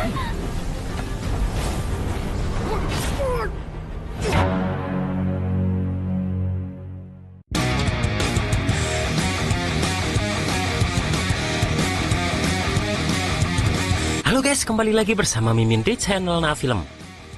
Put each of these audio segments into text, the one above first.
Halo guys, kembali lagi bersama Mimin di channel Nafilm.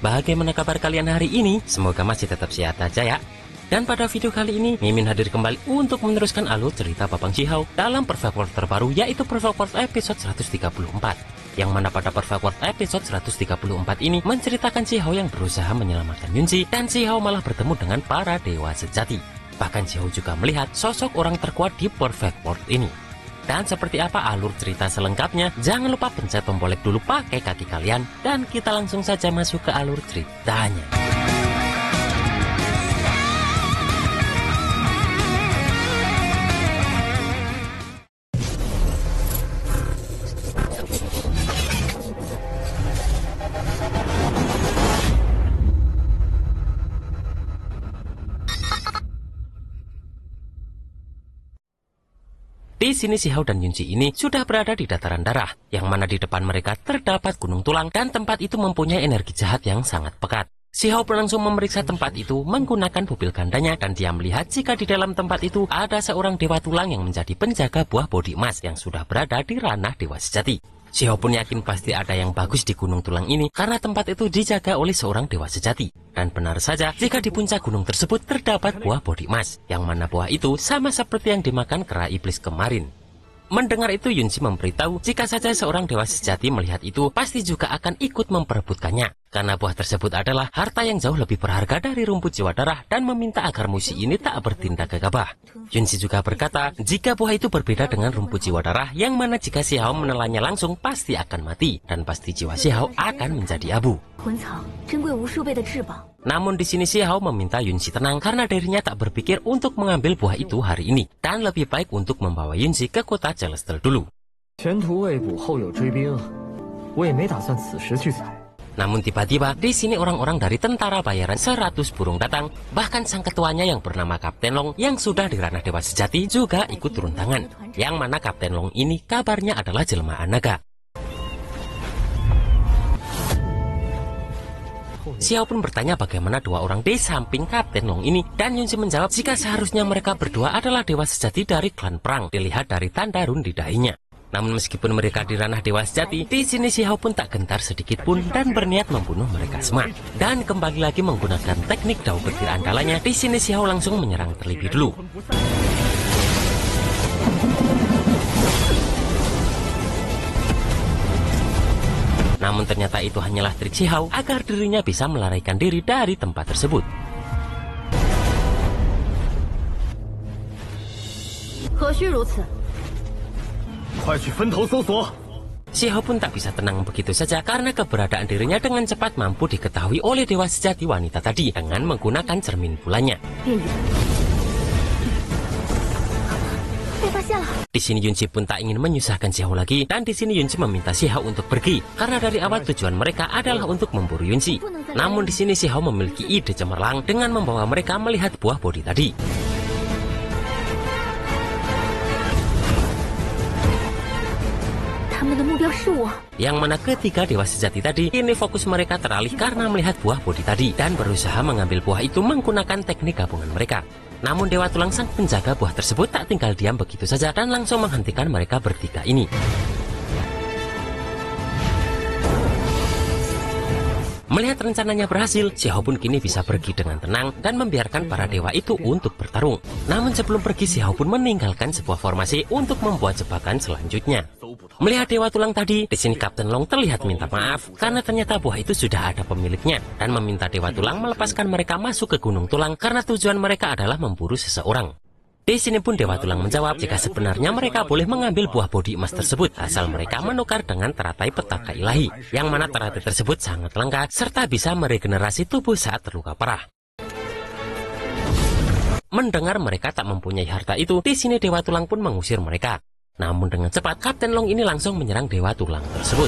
Bagaimana kabar kalian hari ini? Semoga masih tetap sehat aja ya. Dan pada video kali ini, Mimin hadir kembali untuk meneruskan alur cerita Babang Shihao dalam Perfect World terbaru, yaitu Perfect World episode 134. Yang mana pada Perfect World episode 134 ini menceritakan Shihao yang berusaha menyelamatkan Yunzi, dan Shihao malah bertemu dengan para dewa sejati. Bahkan Shihao juga melihat sosok orang terkuat di Perfect World ini. Dan seperti apa alur cerita selengkapnya, jangan lupa pencet tombol like dulu pakai kaki kalian, dan kita langsung saja masuk ke alur ceritanya. Di sini Shihao dan Yunzi ini sudah berada di dataran darah, yang mana di depan mereka terdapat gunung tulang, dan tempat itu mempunyai energi jahat yang sangat pekat. Shihao pun langsung memeriksa tempat itu menggunakan pupil gandanya, dan dia melihat jika di dalam tempat itu ada seorang dewa tulang yang menjadi penjaga buah bodi emas yang sudah berada di ranah dewa sejati. Shihao pun yakin pasti ada yang bagus di gunung tulang ini karena tempat itu dijaga oleh seorang dewa sejati. Dan benar saja jika di puncak gunung tersebut terdapat buah bodi emas, yang mana buah itu sama seperti yang dimakan kera iblis kemarin. Mendengar itu, Yunzi memberitahu jika saja seorang dewa sejati melihat itu pasti juga akan ikut memperebutkannya, karena buah tersebut adalah harta yang jauh lebih berharga dari rumput jiwa darah, dan meminta agar musuh ini tak bertindak gegabah. Yunzi juga berkata jika buah itu berbeda dengan rumput jiwa darah, yang mana jika Shihao menelannya langsung pasti akan mati, dan pasti jiwa Shihao akan menjadi abu. Namun di sini Shihao meminta Yunzi tenang karena dirinya tak berpikir untuk mengambil buah itu hari ini, dan lebih baik untuk membawa Yunzi ke kota Celestial dulu. Namun tiba-tiba di sini orang-orang dari tentara bayaran 100 burung datang, bahkan sang ketuanya yang bernama Kapten Long yang sudah di ranah dewa sejati juga ikut turun tangan, yang mana Kapten Long ini kabarnya adalah jelmaan naga. Shihao pun bertanya bagaimana dua orang di samping Kapten Long ini, dan Yunzi menjawab jika seharusnya mereka berdua adalah dewa sejati dari klan perang, dilihat dari tanda run di dahinya. Namun meskipun mereka di ranah dewa sejati, di sini Shihao pun tak gentar sedikit pun dan berniat membunuh mereka semua. Dan kembali lagi menggunakan teknik dao petir andalanya, di sini Shihao langsung menyerang terlebih dulu. Namun ternyata itu hanyalah trik Shihao agar dirinya bisa melarikan diri dari tempat tersebut. Shihao pun tak bisa tenang begitu saja karena keberadaan dirinya dengan cepat mampu diketahui oleh dewa sejati wanita tadi dengan menggunakan cermin bulannya. Di sini Yunzi pun tak ingin menyusahkan Shihao lagi, dan di sini Yunzi meminta Shihao untuk pergi karena dari awal tujuan mereka adalah untuk memburu Yunzi. Namun di sini Shihao memiliki ide cemerlang dengan membawa mereka melihat buah bodi tadi. Yang mana ketiga dewa sejati tadi kini fokus mereka teralih karena melihat buah bodi tadi dan berusaha mengambil buah itu menggunakan teknik gabungan mereka. Namun dewa tulang sang penjaga buah tersebut tak tinggal diam begitu saja dan langsung menghentikan mereka bertiga ini. Melihat rencananya berhasil, Shihao pun kini bisa pergi dengan tenang dan membiarkan para dewa itu untuk bertarung. Namun sebelum pergi, Shihao pun meninggalkan sebuah formasi untuk membuat jebakan selanjutnya. Melihat dewa tulang tadi, di sini Kapten Long terlihat minta maaf karena ternyata buah itu sudah ada pemiliknya, dan meminta dewa tulang melepaskan mereka masuk ke gunung tulang karena tujuan mereka adalah memburu seseorang. Di sini pun dewa tulang menjawab jika sebenarnya mereka boleh mengambil buah bodi emas tersebut asal mereka menukar dengan teratai petaka ilahi, yang mana teratai tersebut sangat langka serta bisa meregenerasi tubuh saat terluka parah. Mendengar mereka tak mempunyai harta itu, di sini dewa tulang pun mengusir mereka. Namun dengan cepat Kapten Long ini langsung menyerang dewa tulang tersebut.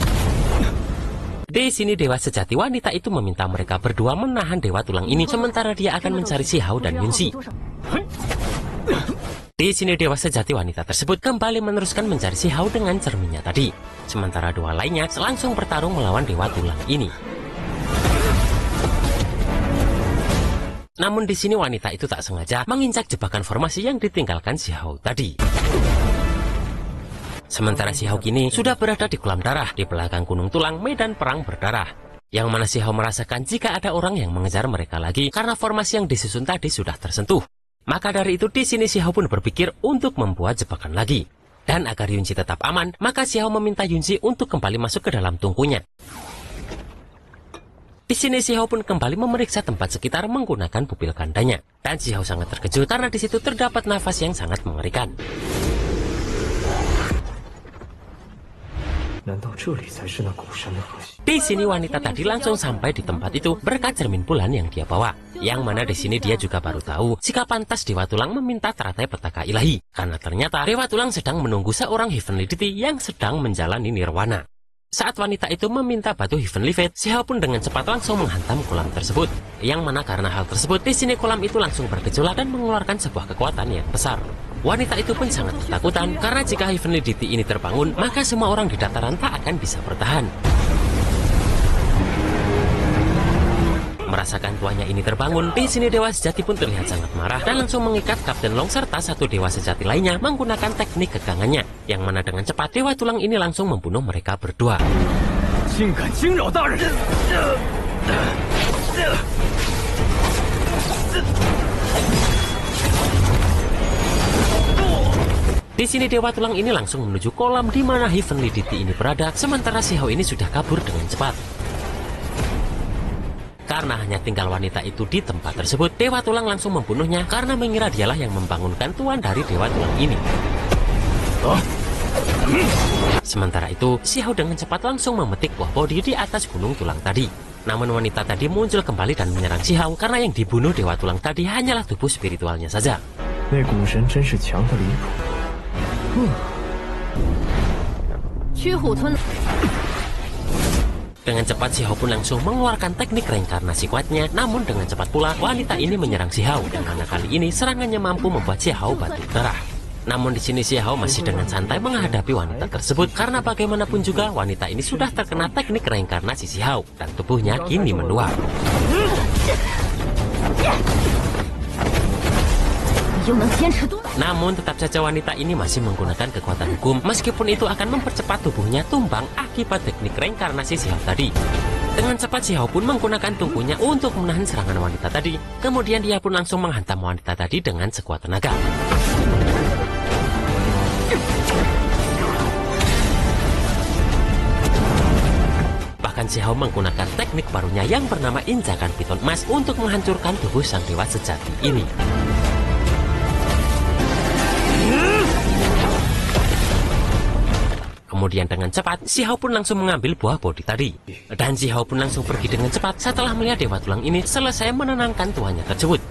Di sini dewa sejati wanita itu meminta mereka berdua menahan dewa tulang ini sementara dia akan mencari Shihao dan Yunzi. Di sini dewa sejati wanita tersebut kembali meneruskan mencari Xiao dengan cerminnya tadi. Sementara dua lainnya langsung bertarung melawan dewa tulang ini. Namun di sini wanita itu tak sengaja menginjak jebakan formasi yang ditinggalkan Xiao tadi. Sementara Xiao kini sudah berada di kolam darah di belakang gunung tulang medan perang berdarah. Yang mana Xiao merasakan jika ada orang yang mengejar mereka lagi karena formasi yang disusun tadi sudah tersentuh. Maka dari itu di sini Xiao pun berpikir untuk membuat jebakan lagi. Dan agar Yunji tetap aman, maka Xiao meminta Yunji untuk kembali masuk ke dalam tungkunya. Di sini Xiao pun kembali memeriksa tempat sekitar menggunakan pupil gandanya. Dan Xiao sangat terkejut karena di situ terdapat nafas yang sangat mengerikan. Di sini wanita tadi langsung sampai di tempat itu berkat cermin bulan yang dia bawa. Yang mana di sini dia juga baru tahu jika pantas Dewa Tulang meminta teratai petaka ilahi. Karena ternyata Dewa Tulang sedang menunggu seorang Heavenly Deity yang sedang menjalani nirwana. Saat wanita itu meminta batu Heavenly Fate, Xiao pun dengan cepat langsung menghantam kolam tersebut. Yang mana karena hal tersebut, di sini kolam itu langsung bergejolak dan mengeluarkan sebuah kekuatan yang besar. Wanita itu pun sangat ketakutan karena jika Heavenly Deity ini terbangun, maka semua orang di dataran tak akan bisa bertahan. Merasakan tuannya ini terbangun, di sini dewa sejati pun terlihat sangat marah dan langsung mengikat Kapten Long serta satu dewa sejati lainnya menggunakan teknik kekangannya, yang mana dengan cepat Dewa Tulang ini langsung membunuh mereka berdua. Di sini Dewa Tulang ini langsung menuju kolam di mana Heavenly Deity ini berada, sementara Xiao ini sudah kabur dengan cepat. Karena hanya tinggal wanita itu di tempat tersebut, Dewa Tulang langsung membunuhnya karena mengira dialah yang membangunkan tuan dari Dewa Tulang ini. Sementara itu, Xiao dengan cepat langsung memetik buah bodi di atas gunung tulang tadi. Namun wanita tadi muncul kembali dan menyerang Xiao karena yang dibunuh Dewa Tulang tadi hanyalah tubuh spiritualnya saja. Dengan cepat Xiao pun langsung mengeluarkan teknik reinkarnasi kuatnya. Namun dengan cepat pula wanita ini menyerang Xiao, dan karena kali ini serangannya mampu membuat Xiao batu darah. Namun di sini Xiao masih dengan santai menghadapi wanita tersebut karena bagaimanapun juga wanita ini sudah terkena teknik reinkarnasi Xiao dan tubuhnya kini meluap. Namun tetap saja wanita ini masih menggunakan kekuatan hukum, meskipun itu akan mempercepat tubuhnya tumbang akibat teknik reinkarnasi Xiao tadi. Dengan cepat Xiao pun menggunakan tungkunya untuk menahan serangan wanita tadi. Kemudian dia pun langsung menghantam wanita tadi dengan sekuat tenaga. Bahkan Xiao menggunakan teknik barunya yang bernama injakan piton emas untuk menghancurkan tubuh sang dewa sejati ini. Kemudian dengan cepat, Xiao pun langsung mengambil buah bodi tadi. Dan Xiao pun langsung pergi dengan cepat setelah melihat Dewa Tulang ini selesai menenangkan tuannya tersebut.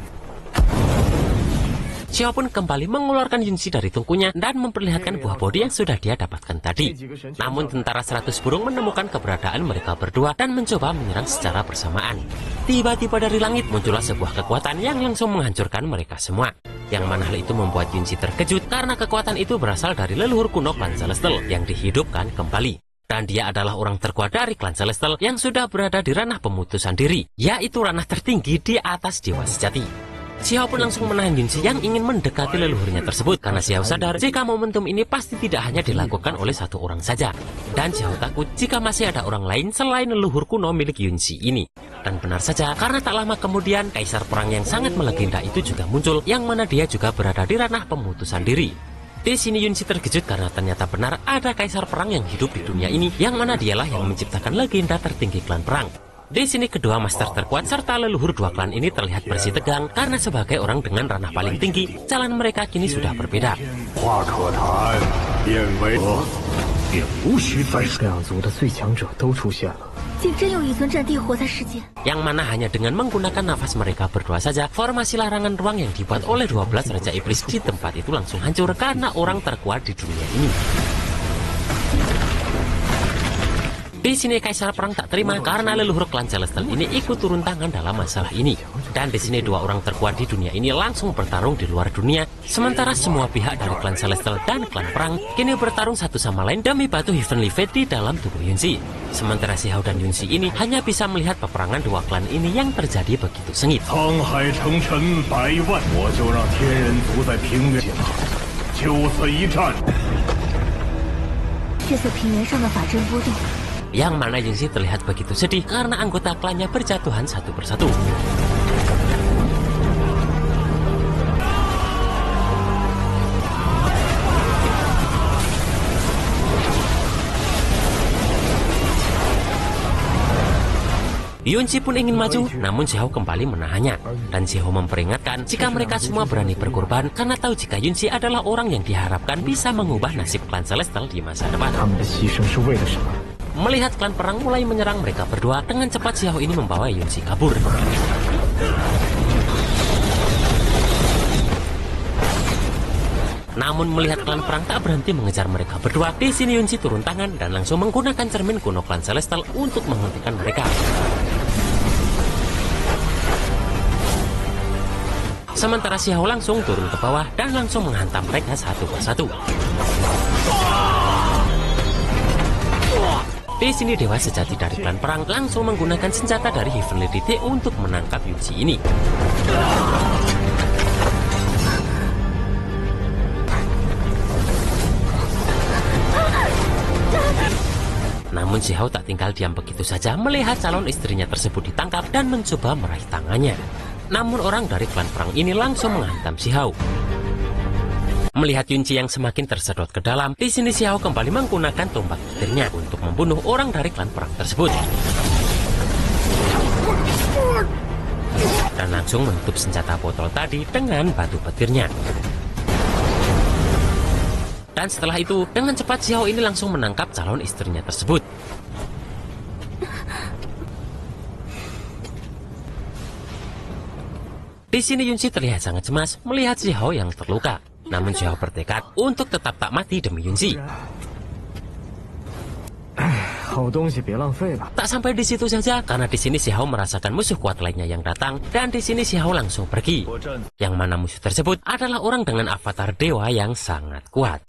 Xiao pun kembali mengeluarkan Yunzi dari tungkunya dan memperlihatkan buah bodi yang sudah dia dapatkan tadi. Namun tentara 100 burung menemukan keberadaan mereka berdua dan mencoba menyerang secara bersamaan. Tiba-tiba dari langit muncullah sebuah kekuatan yang langsung menghancurkan mereka semua. Yang mana hal itu membuat Yunzi terkejut karena kekuatan itu berasal dari leluhur kuno klan Celestial yang dihidupkan kembali. Dan dia adalah orang terkuat dari klan Celestial yang sudah berada di ranah pemutusan diri, yaitu ranah tertinggi di atas dewa sejati. Xiao pun langsung menahan Yunzi yang ingin mendekati leluhurnya tersebut karena Xiao sadar jika momentum ini pasti tidak hanya dilakukan oleh satu orang saja. Dan Xiao takut jika masih ada orang lain selain leluhur kuno milik Yunzi ini. Dan benar saja, karena tak lama kemudian kaisar perang yang sangat melegenda itu juga muncul, yang mana dia juga berada di ranah pemutusan diri. Di sini Yunzi terkejut karena ternyata benar ada kaisar perang yang hidup di dunia ini, yang mana dialah yang menciptakan legenda tertinggi klan perang. Di sini kedua master terkuat serta leluhur dua klan ini terlihat bersih tegang karena sebagai orang dengan ranah paling tinggi, jalan mereka kini sudah berbeda. Yang mana hanya dengan menggunakan nafas mereka berdua saja, formasi larangan ruang yang dibuat oleh 12 Raja Iblis di tempat itu langsung hancur karena orang terkuat di dunia ini. Di sini Kaisar Perang tak terima karena leluhur klan Celestial ini ikut turun tangan dalam masalah ini. Dan di sini dua orang terkuat di dunia ini langsung bertarung di luar dunia. Sementara semua pihak dari klan Celestial dan klan Perang kini bertarung satu sama lain demi batu Heavenly Fate di dalam tubuh Yunzi. Sementara Xiao dan Yunzi ini hanya bisa melihat peperangan dua klan ini yang terjadi begitu sengit. Yang mana Yunzi terlihat begitu sedih karena anggota klannya berjatuhan satu persatu. Yunzi pun ingin maju, namun Xiao kembali menahannya. Dan Xiao memperingatkan jika mereka semua berani berkorban karena tahu jika Yunzi adalah orang yang diharapkan bisa mengubah nasib klan Celestial di masa depan. Melihat klan Perang mulai menyerang mereka berdua, dengan cepat Xiao ini membawa Yunzi kabur. Namun melihat klan Perang tak berhenti mengejar mereka berdua, di sini Yunzi turun tangan dan langsung menggunakan cermin kuno klan Celestial untuk menghentikan mereka. Sementara Xiao langsung turun ke bawah dan langsung menghantam mereka satu persatu. Di sini dewa sejati dari klan Perang langsung menggunakan senjata dari Heavenly DT untuk menangkap Yunzi ini. Namun Xiao tak tinggal diam begitu saja melihat calon istrinya tersebut ditangkap dan mencoba meraih tangannya. Namun orang dari klan Perang ini langsung menghantam Xiao. Melihat Yunzi yang semakin tersedot ke dalam, di sini Xiao kembali menggunakan tombak petirnya untuk membunuh orang dari klan Perang tersebut. Dan langsung menutup senjata botol tadi dengan batu petirnya. Dan setelah itu, dengan cepat Xiao ini langsung menangkap calon istrinya tersebut. Di sini Yunzi terlihat sangat cemas melihat Xiao yang terluka. Namun Xiao bertekad untuk tetap tak mati demi Yunzi. Tak sampai di situ saja, karena di sini Xiao merasakan musuh kuat lainnya yang datang, dan di sini Xiao langsung pergi. Yang mana musuh tersebut adalah orang dengan avatar dewa yang sangat kuat.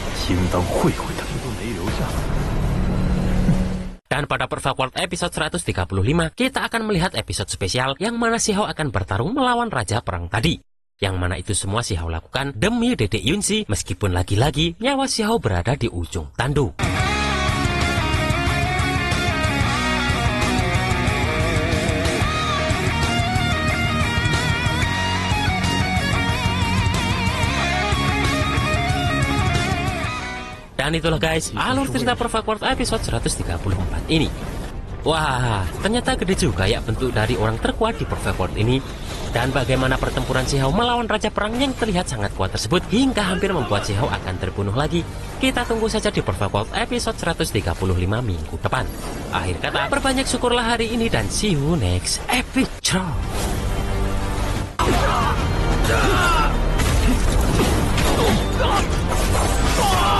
Dan pada Perfect World episode 135, kita akan melihat episode spesial yang mana Xiao akan bertarung melawan Raja Perang tadi. Yang mana itu semua Xiao lakukan demi dedek Yunzi, meskipun lagi-lagi nyawa Xiao berada di ujung tanduk. Dan itulah guys, alur cerita Perfect World episode 134 ini. Wah, ternyata gede juga ya bentuk dari orang terkuat di Perfect World ini. Dan bagaimana pertempuran Xiao melawan Raja Perang yang terlihat sangat kuat tersebut hingga hampir membuat Xiao akan terbunuh lagi. Kita tunggu saja di Perfect World episode 135 minggu depan. Akhir kata, berbanyak syukurlah hari ini dan see you next episode. Ah!